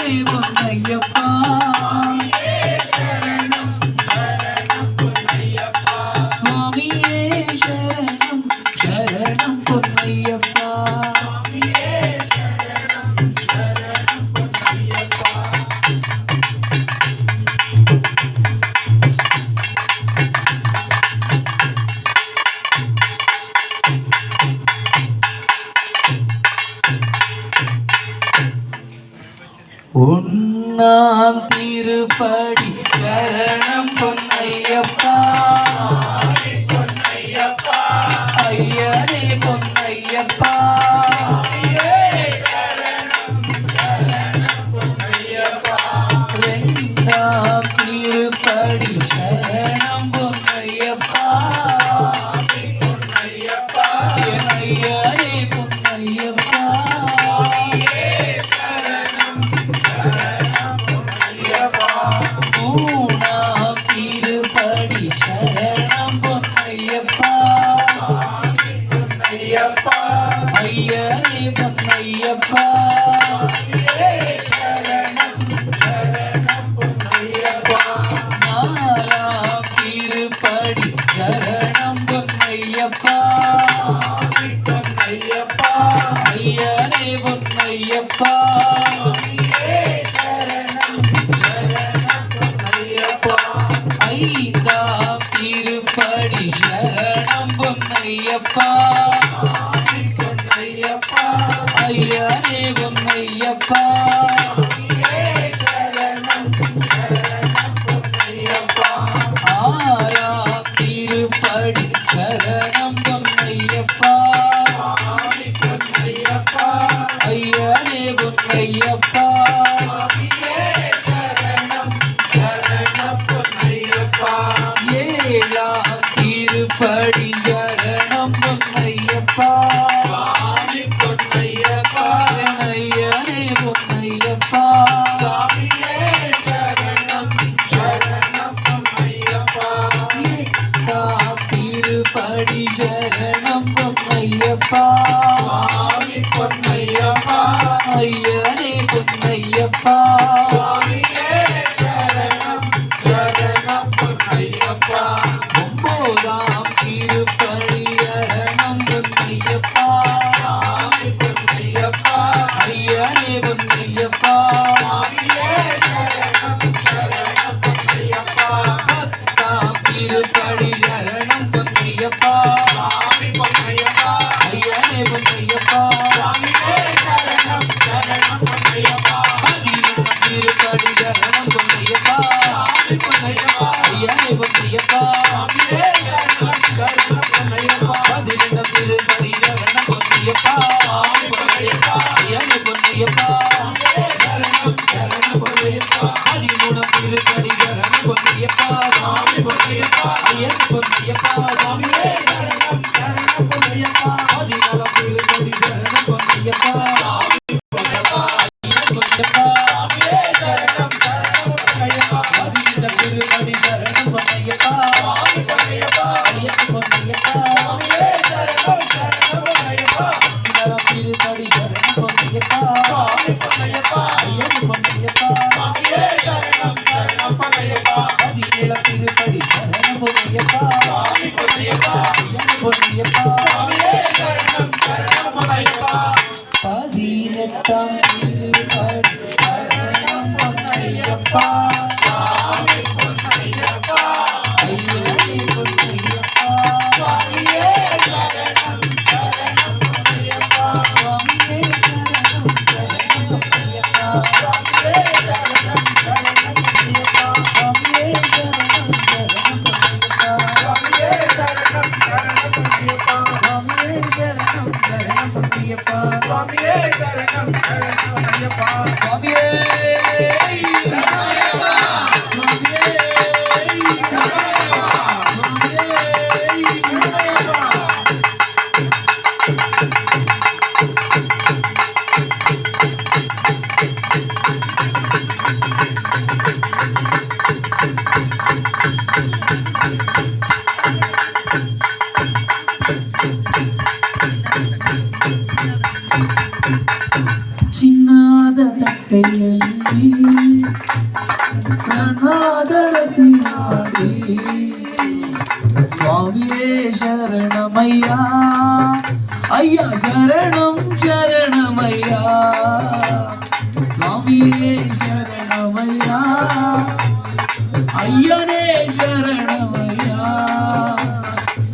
பொன்னையப்பா சுவாமியே சரணம் சரணம் பொன்னையப்பா உன்னாம் திருப்படி சரணம் பொன்னையப்பா ஐயனே பொன்னையப்பா ரெண்டாம் திருப்படி சரணம் பொன்னையப்பா ஐயனே பொன்னையப்பா மூணாம் திருப்படி சரணம் பொன்னையப்பா ஐயனே பொன்னையப்பா நாலாம் திருப்படி சரணம் பொன்னையப்பா ஐயனே பொன்னையப்பா ஐந்தாம் திருப்படி சரணம் பொன்னையப்பா ஐயனே பொன்னையப்பா ஆறாம் திருப்படி சரணம் பொன்னையப்பா ஐயனே பொன்னையப்பா ஏழாம் திருப்படி சரணம் பொன்னையப்பா ஐயனே பொன்னையப்பா எட்டாம் திருப்படி சரணம் பொன்னையப்பா ஐயனே பொன்னையப்பா ஒன்பதாம் திருப்படி சரணம் பொன்னையப்பா ஐயனே பொன்னையப்பா பத்தாம் திருப்படி சரணம் பொன்னையப்பா ஐயனே பொன்னையப்பா பதினொன்றாம் திருப்படி சரணம் பொன்னையப்பா ஐயனே பொன்னையப்பா பதினெண்டாம் திருப்படி சரணம் பொன்னையப்பா ஐயனே பொன்னையப்பா பதிமூணாம் திருப்படி சரணம் பொன்னையப்பா ஐயனே பொன்னையப்பா பதினாலாம் திருப்படி சரணம் பொன்னையப்பா பதினெட்டாம் திருப்படி சரணம் பொன்னையப்பா ஐயனே பொன்னையப்பா பதினாறாம் திருப்படி சரணம் பொன்னையப்பா ஐயனே பொன்னையப்பா பதினேழாம் திருப்படி சரணம் பொன்னையப்பா ஐயனே பொன்னையப்பா பதினெட்டாம் திருப்படி சரணம் பொன்னையப்பா ஐயனே பொன்னையப்பா சுவாமியே சரணம் சரணம் பொன்னையப்பா சின்னாத தட்டு ಕೈಯಲ್ಲಿ ನನ್ನಾದರತಿ ಮಾಡಿ ಸ್ವಾಮಿಯೇ ಶರಣಮಯ್ಯ ಅಯ್ಯ ಶರಣಂ ಶರಣಮಯ್ಯ ಸ್ವಾಮಿಯೇ ಶರಣಮಯ್ಯ ಅಯ್ಯನೇ ಶರಣಮಯ್ಯ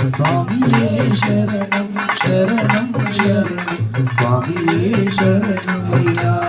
ಸ್ವಾಮಿಯೇ ಶರಣಂ ಶರಣಂ ಶರಣಂ ಸ್ವಾಮಿಯೇ ಶರಣಮಯ್ಯ